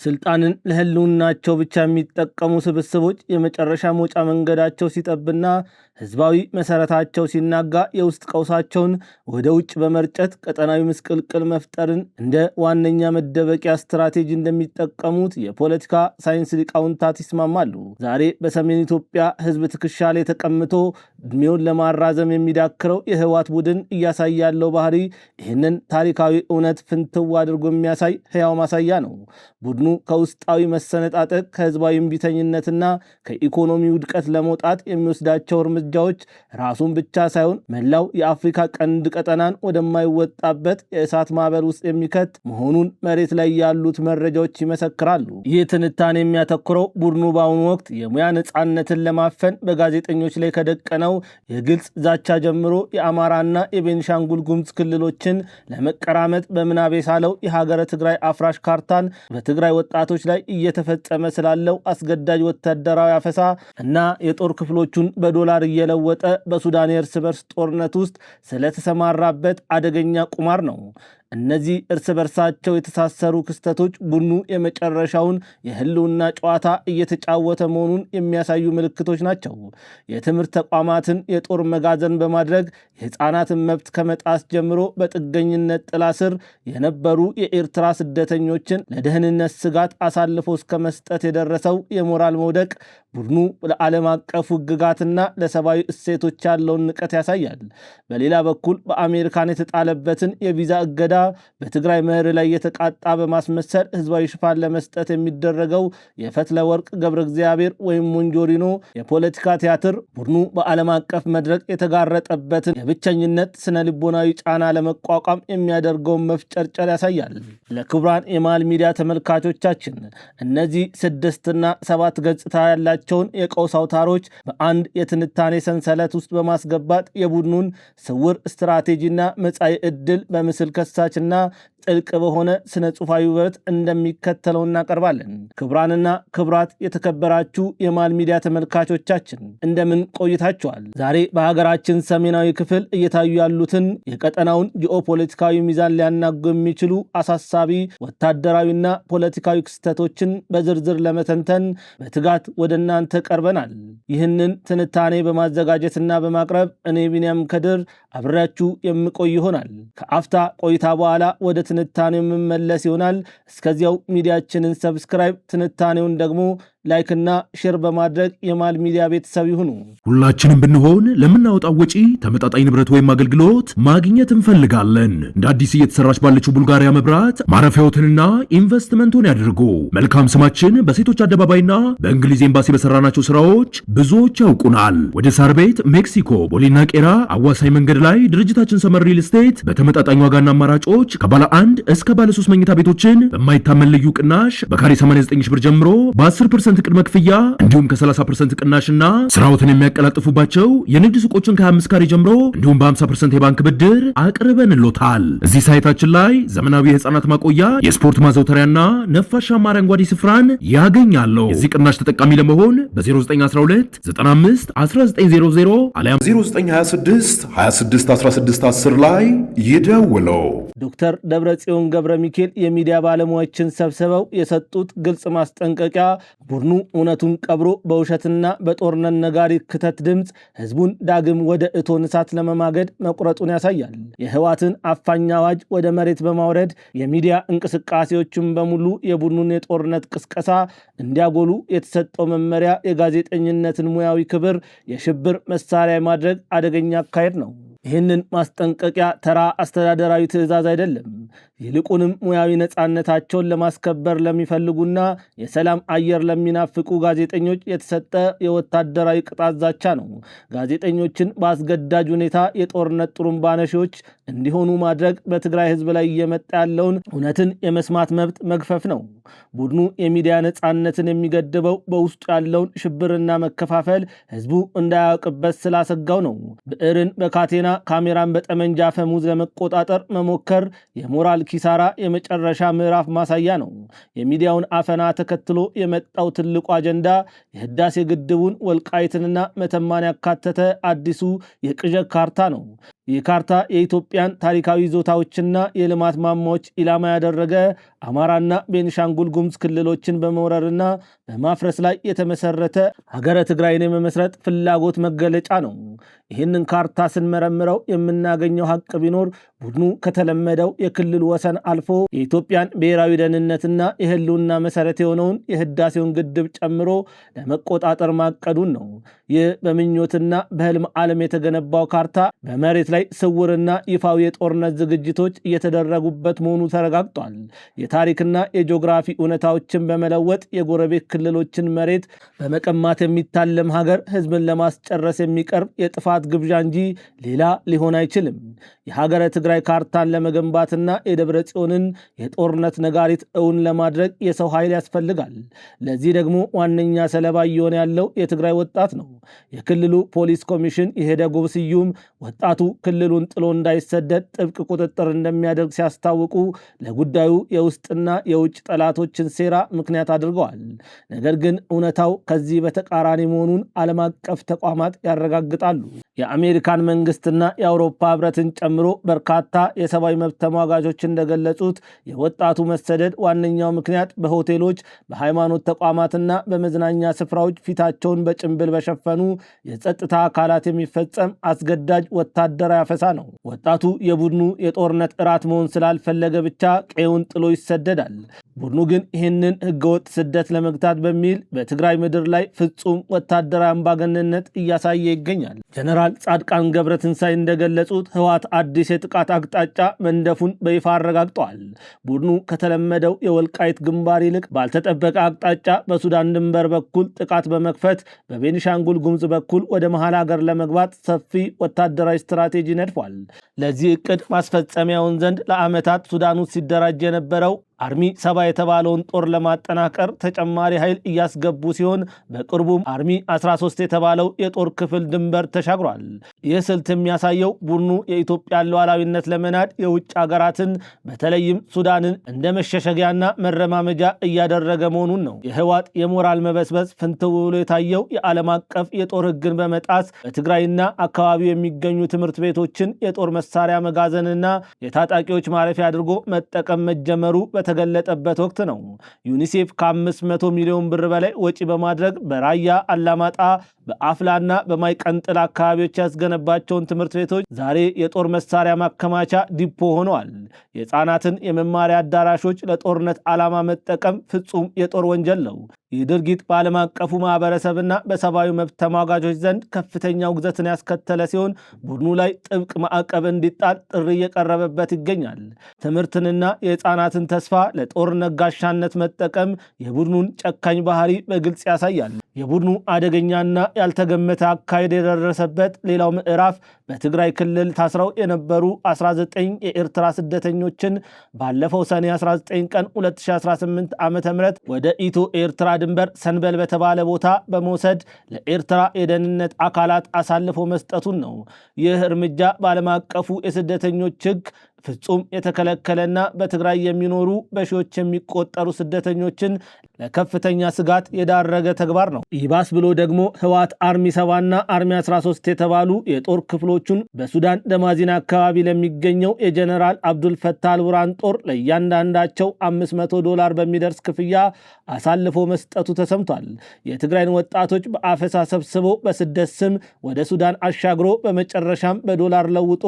ስልጣንን ለህልውናቸው ብቻ የሚጠቀሙ ስብስቦች የመጨረሻ መውጫ መንገዳቸው ሲጠብና ህዝባዊ መሰረታቸው ሲናጋ የውስጥ ቀውሳቸውን ወደ ውጭ በመርጨት ቀጠናዊ ምስቅልቅል መፍጠርን እንደ ዋነኛ መደበቂያ ስትራቴጂ እንደሚጠቀሙት የፖለቲካ ሳይንስ ሊቃውንታት ይስማማሉ። ዛሬ በሰሜን ኢትዮጵያ ህዝብ ትከሻ ላይ ተቀምጦ እድሜውን ለማራዘም የሚዳክረው የህወሓት ቡድን እያሳየ ያለው ባህሪ ይህንን ታሪካዊ እውነት ፍንትው አድርጎ የሚያሳይ ህያው ማሳያ ነው። ቡድኑ ከውስጣዊ መሰነጣጠቅ፣ ከህዝባዊ እምቢተኝነትና ከኢኮኖሚ ውድቀት ለመውጣት የሚወስዳቸው እርምጃዎች ራሱን ብቻ ሳይሆን መላው የአፍሪካ ቀንድ ቀጠናን ወደማይወጣበት የእሳት ማዕበል ውስጥ የሚከት መሆኑን መሬት ላይ ያሉት መረጃዎች ይመሰክራሉ። ይህ ትንታኔ የሚያተኩረው ቡድኑ በአሁኑ ወቅት የሙያ ነፃነትን ለማፈን በጋዜጠኞች ላይ ከደቀነው የግልጽ ዛቻ ጀምሮ የአማራና የቤንሻንጉል ጉሙዝ ክልሎችን ለመቀራመጥ በምናብ የሳለው የሀገረ ትግራይ አፍራሽ ካርታን በትግራይ ወጣቶች ላይ እየተፈጸመ ስላለው አስገዳጅ ወታደራዊ አፈሳ እና የጦር ክፍሎቹን በዶላር እየለወጠ በሱዳን የእርስ በርስ ጦርነት ውስጥ ስለተሰማራበት አደገኛ ቁማር ነው። እነዚህ እርስ በርሳቸው የተሳሰሩ ክስተቶች ቡድኑ የመጨረሻውን የህልውና ጨዋታ እየተጫወተ መሆኑን የሚያሳዩ ምልክቶች ናቸው። የትምህርት ተቋማትን የጦር መጋዘን በማድረግ የህፃናትን መብት ከመጣስ ጀምሮ በጥገኝነት ጥላ ስር የነበሩ የኤርትራ ስደተኞችን ለደህንነት ስጋት አሳልፎ እስከ መስጠት የደረሰው የሞራል መውደቅ ቡድኑ ለዓለም አቀፍ ሕግጋትና ለሰብአዊ እሴቶች ያለውን ንቀት ያሳያል። በሌላ በኩል በአሜሪካን የተጣለበትን የቪዛ እገዳ በትግራይ መህር ላይ የተቃጣ በማስመሰል ህዝባዊ ሽፋን ለመስጠት የሚደረገው የፈትለ ወርቅ ገብረ እግዚአብሔር ወይም ሞንጆሪኖ የፖለቲካ ቲያትር ቡድኑ በዓለም አቀፍ መድረክ የተጋረጠበትን የብቸኝነት ስነ ልቦናዊ ጫና ለመቋቋም የሚያደርገውን መፍጨርጨር ያሳያል። ለክቡራን የመሃል ሚዲያ ተመልካቾቻችን እነዚህ 6 እና 7 ገጽታ ያላቸውን የቀውስ አውታሮች በአንድ የትንታኔ ሰንሰለት ውስጥ በማስገባት የቡድኑን ስውር ስትራቴጂና መጻኢ ዕድል በምስል ከሳችና ጥልቅ በሆነ ስነ ጽሑፋዊ ውበት እንደሚከተለው እናቀርባለን። ክቡራንና ክቡራት የተከበራችሁ የመሃል ሚዲያ ተመልካቾቻችን እንደምን ቆይታችኋል? ዛሬ በሀገራችን ሰሜናዊ ክፍል እየታዩ ያሉትን የቀጠናውን ጂኦፖለቲካዊ ሚዛን ሊያናጉ የሚችሉ አሳሳቢ ወታደራዊና ፖለቲካዊ ክስተቶችን በዝርዝር ለመተንተን በትጋት ወደ እናንተ ቀርበናል። ይህንን ትንታኔ በማዘጋጀትና በማቅረብ እኔ ቢንያም ከድር አብሬያችሁ የምቆይ ይሆናል። ከአፍታ ቆይታ በኋላ ወደ ትንታኔው የምመለስ ይሆናል። እስከዚያው ሚዲያችንን ሰብስክራይብ፣ ትንታኔውን ደግሞ ላይክና ሼር በማድረግ የመሃል ሚዲያ ቤተሰብ ይሁኑ። ሁላችንም ብንሆን ለምናወጣው ወጪ ተመጣጣኝ ንብረት ወይም አገልግሎት ማግኘት እንፈልጋለን። እንደ አዲስ እየተሰራች ባለችው ቡልጋሪያ መብራት ማረፊያዎትንና ኢንቨስትመንቱን ያድርጉ። መልካም ስማችን በሴቶች አደባባይና በእንግሊዝ ኤምባሲ በሰራናቸው ስራዎች ብዙዎች ያውቁናል። ወደ ሳር ቤት፣ ሜክሲኮ፣ ቦሌና ቄራ አዋሳኝ መንገድ ላይ ድርጅታችን ሰመር ሪል ስቴት በተመጣጣኝ ዋጋና አማራጮች ከባለ 1 እስከ ባለ 3 መኝታ ቤቶችን በማይታመን ልዩ ቅናሽ በካሬ 89 ሺህ ብር ጀምሮ በ10% ቅድመ ክፍያ እንዲሁም ከ30% ቅናሽና ስራዎትን የሚያቀላጥፉባቸው የንግድ ሱቆችን ከ25 ካሬ ጀምሮ እንዲሁም በ50% የባንክ ብድር አቅርበንሎታል። እዚህ ሳይታችን ላይ ዘመናዊ የህፃናት ማቆያ፣ የስፖርት ማዘውተሪያና ነፋሻማ አረንጓዴ ስፍራን ያገኛሉ። የዚህ ቅናሽ ተጠቃሚ ለመሆን በ0912 95 1900 አሊያም 0926 26 16 10 ላይ ይደውለው። ዶክተር ደብረጽዮን ገብረ ሚካኤል የሚዲያ ባለሙያዎችን ሰብስበው የሰጡት ግልጽ ማስጠንቀቂያ ቡድኑ እውነቱን ቀብሮ በውሸትና በጦርነት ነጋሪ ክተት ድምፅ ህዝቡን ዳግም ወደ እቶን እሳት ለመማገድ መቁረጡን ያሳያል። የህወሓትን አፋኝ አዋጅ ወደ መሬት በማውረድ የሚዲያ እንቅስቃሴዎችን በሙሉ የቡድኑን የጦርነት ቅስቀሳ እንዲያጎሉ የተሰጠው መመሪያ የጋዜጠኝነትን ሙያዊ ክብር የሽብር መሳሪያ ማድረግ አደገኛ አካሄድ ነው። ይህንን ማስጠንቀቂያ ተራ አስተዳደራዊ ትዕዛዝ አይደለም። ይልቁንም ሙያዊ ነፃነታቸውን ለማስከበር ለሚፈልጉና የሰላም አየር ለሚናፍቁ ጋዜጠኞች የተሰጠ የወታደራዊ ቅጣት ዛቻ ነው። ጋዜጠኞችን በአስገዳጅ ሁኔታ የጦርነት ጥሩምባ ነሺዎች እንዲሆኑ ማድረግ በትግራይ ህዝብ ላይ እየመጣ ያለውን እውነትን የመስማት መብት መግፈፍ ነው። ቡድኑ የሚዲያ ነፃነትን የሚገድበው በውስጡ ያለውን ሽብርና መከፋፈል ህዝቡ እንዳያውቅበት ስላሰጋው ነው። ብዕርን በካቴና ካሜራን በጠመንጃ ፈሙዝ ለመቆጣጠር መሞከር የሞራል ኪሳራ የመጨረሻ ምዕራፍ ማሳያ ነው። የሚዲያውን አፈና ተከትሎ የመጣው ትልቁ አጀንዳ የህዳሴ ግድቡን ወልቃይትንና መተማን ያካተተ አዲሱ የቅዠት ካርታ ነው። ይህ ካርታ የኢትዮጵያን ታሪካዊ ይዞታዎችና የልማት ማማዎች ኢላማ ያደረገ አማራና ቤኒሻንጉል ጉሙዝ ክልሎችን በመውረርና በማፍረስ ላይ የተመሰረተ ሀገረ ትግራይን የመመስረት ፍላጎት መገለጫ ነው። ይህንን ካርታ ስንመረምረው የምናገኘው ሀቅ ቢኖር ቡድኑ ከተለመደው የክልል ወሰን አልፎ የኢትዮጵያን ብሔራዊ ደህንነትና የህልውና መሰረት የሆነውን የህዳሴውን ግድብ ጨምሮ ለመቆጣጠር ማቀዱን ነው። ይህ በምኞትና በህልም ዓለም የተገነባው ካርታ በመሬት ላይ ስውርና ይፋዊ የጦርነት ዝግጅቶች እየተደረጉበት መሆኑ ተረጋግጧል። የታሪክና የጂኦግራፊ እውነታዎችን በመለወጥ የጎረቤት ክልሎችን መሬት በመቀማት የሚታለም ሀገር ህዝብን ለማስጨረስ የሚቀርብ የጥፋት ግብዣ እንጂ ሌላ ሊሆን አይችልም። የሀገረ ትግራይ ካርታን ለመገንባትና የደብረ ጽዮንን የጦርነት ነጋሪት እውን ለማድረግ የሰው ኃይል ያስፈልጋል። ለዚህ ደግሞ ዋነኛ ሰለባ እየሆነ ያለው የትግራይ ወጣት ነው። የክልሉ ፖሊስ ኮሚሽን የሄደጎብ ስዩም ወጣቱ ክልሉን ጥሎ እንዳይሰደድ ጥብቅ ቁጥጥር እንደሚያደርግ ሲያስታውቁ ለጉዳዩ የውስጥና የውጭ ጠላቶችን ሴራ ምክንያት አድርገዋል። ነገር ግን እውነታው ከዚህ በተቃራኒ መሆኑን ዓለም አቀፍ ተቋማት ያረጋግጣሉ። የአሜሪካን መንግስትና የአውሮፓ ህብረትን ጨምሮ በርካታ የሰብአዊ መብት ተሟጋቾች እንደገለጹት የወጣቱ መሰደድ ዋነኛው ምክንያት በሆቴሎች፣ በሃይማኖት ተቋማትና በመዝናኛ ስፍራዎች ፊታቸውን በጭንብል በሸፈኑ የጸጥታ አካላት የሚፈጸም አስገዳጅ ወታደራዊ አፈሳ ነው። ወጣቱ የቡድኑ የጦርነት እራት መሆን ስላልፈለገ ብቻ ቀዬውን ጥሎ ይሰደዳል። ቡድኑ ግን ይህንን ህገወጥ ስደት ለመግታት በሚል በትግራይ ምድር ላይ ፍጹም ወታደራዊ አምባገነንነት እያሳየ ይገኛል። ጀነራል ጻድቃን ገብረትንሳኤ እንደገለጹት ህወሓት አዲስ የጥቃት አቅጣጫ መንደፉን በይፋ አረጋግጠዋል። ቡድኑ ከተለመደው የወልቃይት ግንባር ይልቅ ባልተጠበቀ አቅጣጫ በሱዳን ድንበር በኩል ጥቃት በመክፈት በቤኒሻንጉል ጉሙዝ በኩል ወደ መሃል ሀገር ለመግባት ሰፊ ወታደራዊ ስትራቴጂ ነድፏል። ለዚህ እቅድ ማስፈጸሚያውን ዘንድ ለዓመታት ሱዳን ውስጥ ሲደራጅ የነበረው አርሚ 70 የተባለውን ጦር ለማጠናከር ተጨማሪ ኃይል እያስገቡ ሲሆን በቅርቡም አርሚ 13 የተባለው የጦር ክፍል ድንበር ተሻግሯል። ይህ ስልት የሚያሳየው ቡድኑ የኢትዮጵያን ሉዓላዊነት ለመናድ የውጭ ሀገራትን በተለይም ሱዳንን እንደ መሸሸጊያና መረማመጃ እያደረገ መሆኑን ነው። የህወሓት የሞራል መበስበስ ፍንትው ብሎ የታየው የዓለም አቀፍ የጦር ህግን በመጣስ በትግራይና አካባቢው የሚገኙ ትምህርት ቤቶችን የጦር መሳሪያ መጋዘንና የታጣቂዎች ማረፊያ አድርጎ መጠቀም መጀመሩ በተገለጠበት ወቅት ነው። ዩኒሴፍ ከ500 ሚሊዮን ብር በላይ ወጪ በማድረግ በራያ አላማጣ፣ በአፍላና በማይቀንጥል አካባቢዎች ያስገነባቸውን ትምህርት ቤቶች ዛሬ የጦር መሳሪያ ማከማቻ ዲፖ ሆነዋል። የህፃናትን የመማሪያ አዳራሾች ለጦርነት ዓላማ መጠቀም ፍጹም የጦር ወንጀል ነው። ይህ ድርጊት በዓለም አቀፉ ማህበረሰብና በሰብአዊ መብት ተሟጋቾች ዘንድ ከፍተኛ ውግዘትን ያስከተለ ሲሆን ቡድኑ ላይ ጥብቅ ማዕቀብ እንዲጣል ጥሪ እየቀረበበት ይገኛል። ትምህርትንና የህፃናትን ተስፋ ለጦርነት ጋሻነት መጠቀም የቡድኑን ጨካኝ ባህሪ በግልጽ ያሳያል። የቡድኑ አደገኛና ያልተገመተ አካሄድ የደረሰበት ሌላው ምዕራፍ በትግራይ ክልል ታስረው የነበሩ 19 የኤርትራ ስደተኞችን ባለፈው ሰኔ 19 ቀን 2018 ዓ.ም ወደ ኢትዮ ኤርትራ ድንበር ሰንበል በተባለ ቦታ በመውሰድ ለኤርትራ የደህንነት አካላት አሳልፎ መስጠቱን ነው። ይህ እርምጃ በዓለም አቀፉ የስደተኞች ሕግ ፍጹም የተከለከለና በትግራይ የሚኖሩ በሺዎች የሚቆጠሩ ስደተኞችን ለከፍተኛ ስጋት የዳረገ ተግባር ነው። ይባስ ብሎ ደግሞ ህወሓት አርሚ 70ና አርሚ 13 የተባሉ የጦር ክፍሎቹን በሱዳን ደማዚን አካባቢ ለሚገኘው የጀነራል አብዱል ፈታህ አልቡርሃን ጦር ለእያንዳንዳቸው $500 በሚደርስ ክፍያ አሳልፎ መስጠቱ ተሰምቷል። የትግራይን ወጣቶች በአፈሳ ሰብስቦ በስደት ስም ወደ ሱዳን አሻግሮ በመጨረሻም በዶላር ለውጦ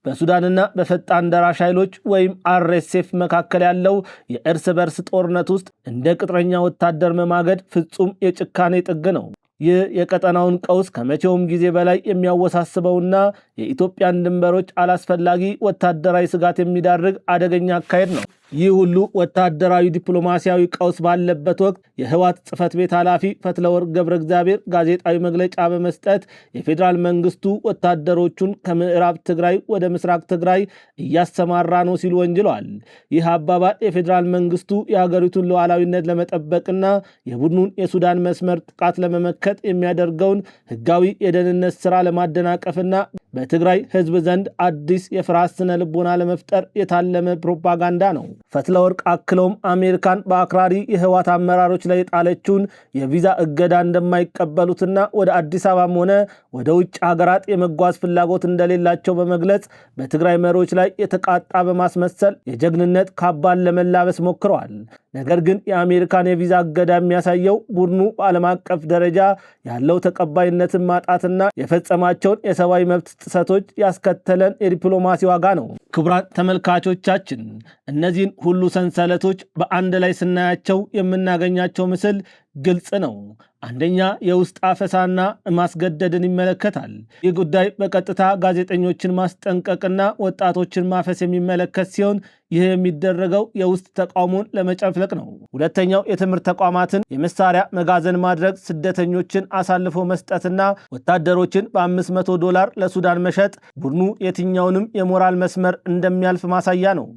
በሱዳንና በፈጣን ደራሽ ኃይሎች ወይም አርኤስኤፍ መካከል ያለው የእርስ በርስ ጦርነት ውስጥ እንደ ቅጥረኛ ወታደር መማገድ ፍጹም የጭካኔ ጥግ ነው። ይህ የቀጠናውን ቀውስ ከመቼውም ጊዜ በላይ የሚያወሳስበውና የኢትዮጵያን ድንበሮች አላስፈላጊ ወታደራዊ ስጋት የሚዳርግ አደገኛ አካሄድ ነው። ይህ ሁሉ ወታደራዊ ዲፕሎማሲያዊ ቀውስ ባለበት ወቅት የህወሓት ጽሕፈት ቤት ኃላፊ ፈትለወርቅ ገብረ እግዚአብሔር ጋዜጣዊ መግለጫ በመስጠት የፌዴራል መንግስቱ ወታደሮቹን ከምዕራብ ትግራይ ወደ ምስራቅ ትግራይ እያሰማራ ነው ሲሉ ወንጅለዋል። ይህ አባባል የፌዴራል መንግስቱ የሀገሪቱን ሉዓላዊነት ለመጠበቅና የቡድኑን የሱዳን መስመር ጥቃት ለመመከት የሚያደርገውን ህጋዊ የደህንነት ስራ ለማደናቀፍና በትግራይ ህዝብ ዘንድ አዲስ የፍርሃት ስነ ልቦና ለመፍጠር የታለመ ፕሮፓጋንዳ ነው። ፈትለወርቅ አክለውም አሜሪካን በአክራሪ የህወሓት አመራሮች ላይ የጣለችውን የቪዛ እገዳ እንደማይቀበሉትና ወደ አዲስ አበባም ሆነ ወደ ውጭ ሀገራት የመጓዝ ፍላጎት እንደሌላቸው በመግለጽ በትግራይ መሪዎች ላይ የተቃጣ በማስመሰል የጀግንነት ካባን ለመላበስ ሞክረዋል። ነገር ግን የአሜሪካን የቪዛ እገዳ የሚያሳየው ቡድኑ በዓለም አቀፍ ደረጃ ያለው ተቀባይነትን ማጣትና የፈጸማቸውን የሰብአዊ መብት ጥሰቶች ያስከተለን የዲፕሎማሲ ዋጋ ነው። ክቡራን ተመልካቾቻችን እነዚህን ሁሉ ሰንሰለቶች በአንድ ላይ ስናያቸው የምናገኛቸው ምስል ግልጽ ነው። አንደኛ የውስጥ አፈሳና ማስገደድን ይመለከታል። ይህ ጉዳይ በቀጥታ ጋዜጠኞችን ማስጠንቀቅና ወጣቶችን ማፈስ የሚመለከት ሲሆን ይህ የሚደረገው የውስጥ ተቃውሞን ለመጨፍለቅ ነው። ሁለተኛው የትምህርት ተቋማትን የመሳሪያ መጋዘን ማድረግ፣ ስደተኞችን አሳልፎ መስጠትና ወታደሮችን $500 ለሱዳን መሸጥ ቡድኑ የትኛውንም የሞራል መስመር እንደሚያልፍ ማሳያ ነው።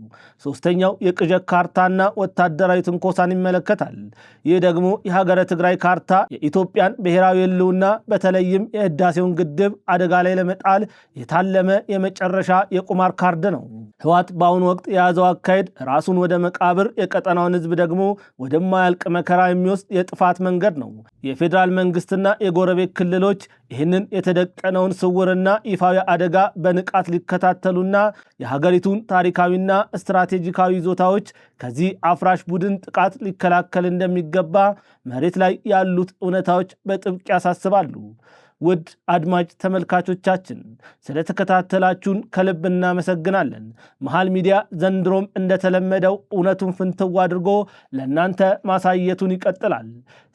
ሶስተኛው የቅዠት ካርታና ወታደራዊ ትንኮሳን ይመለከታል። ይህ ደግሞ የሀገረ ትግራይ ካርታ የኢትዮጵያን ብሔራዊ ሕልውና በተለይም የህዳሴውን ግድብ አደጋ ላይ ለመጣል የታለመ የመጨረሻ የቁማር ካርድ ነው። ህወሓት በአሁኑ ወቅት የያዘው አካሄድ ራሱን ወደ መቃብር፣ የቀጠናውን ህዝብ ደግሞ ወደማያልቅ መከራ የሚወስድ የጥፋት መንገድ ነው። የፌዴራል መንግስትና የጎረቤት ክልሎች ይህንን የተደቀነውን ስውርና ይፋዊ አደጋ በንቃት ሊከታተሉና የሀገሪቱን ታሪካዊና ስትራቴጂካዊ ይዞታዎች ከዚህ አፍራሽ ቡድን ጥቃት ሊከላከል እንደሚገባ መሬት ላይ ያሉት እውነታዎች በጥብቅ ያሳስባሉ። ውድ አድማጭ ተመልካቾቻችን ስለተከታተላችሁን ከልብ እናመሰግናለን። መሃል ሚዲያ ዘንድሮም እንደተለመደው እውነቱን ፍንትው አድርጎ ለእናንተ ማሳየቱን ይቀጥላል።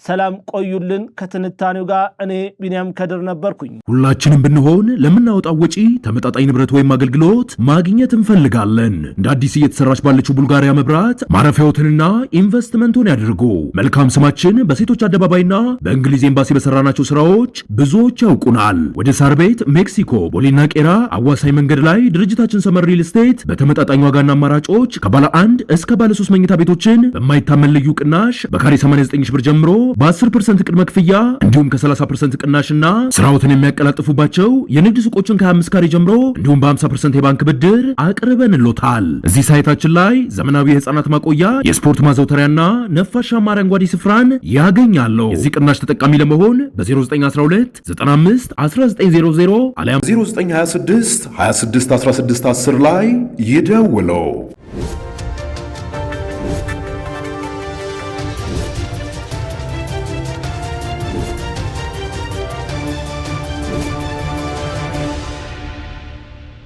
ሰላም ቆዩልን። ከትንታኔው ጋር እኔ ቢንያም ከድር ነበርኩኝ። ሁላችንም ብንሆን ለምናወጣው ወጪ ተመጣጣኝ ንብረት ወይም አገልግሎት ማግኘት እንፈልጋለን። እንደ አዲስ እየተሰራች ባለችው ቡልጋሪያ መብራት ማረፊያዎትንና ኢንቨስትመንቱን ያድርጉ። መልካም ስማችን በሴቶች አደባባይና በእንግሊዝ ኤምባሲ በሰራናቸው ስራዎች ብዙዎች ያውቁናል። ወደ ሳር ቤት፣ ሜክሲኮ፣ ቦሌና ቄራ አዋሳኝ መንገድ ላይ ድርጅታችን ሰመር ሪል ስቴት በተመጣጣኝ ዋጋና አማራጮች ከባለ 1 እስከ ባለ 3 መኝታ ቤቶችን በማይታመን ልዩ ቅናሽ በካሬ 89 ሺህ ብር ጀምሮ በ10% ቅድመ ክፍያ እንዲሁም ከ30% ቅናሽና ስራዎትን የሚያቀላጥፉባቸው የንግድ ሱቆችን ከ25 ካሬ ጀምሮ እንዲሁም በ50% የባንክ ብድር አቅርበንሎታል። እዚህ ሳይታችን ላይ ዘመናዊ የህፃናት ማቆያ፣ የስፖርት ማዘውተሪያና ነፋሻማ አረንጓዴ ስፍራን ያገኛሉ። የዚህ ቅናሽ ተጠቃሚ ለመሆን በ0912 95 1900 አሊያም 0926 26 16 10 ላይ ይደውለው።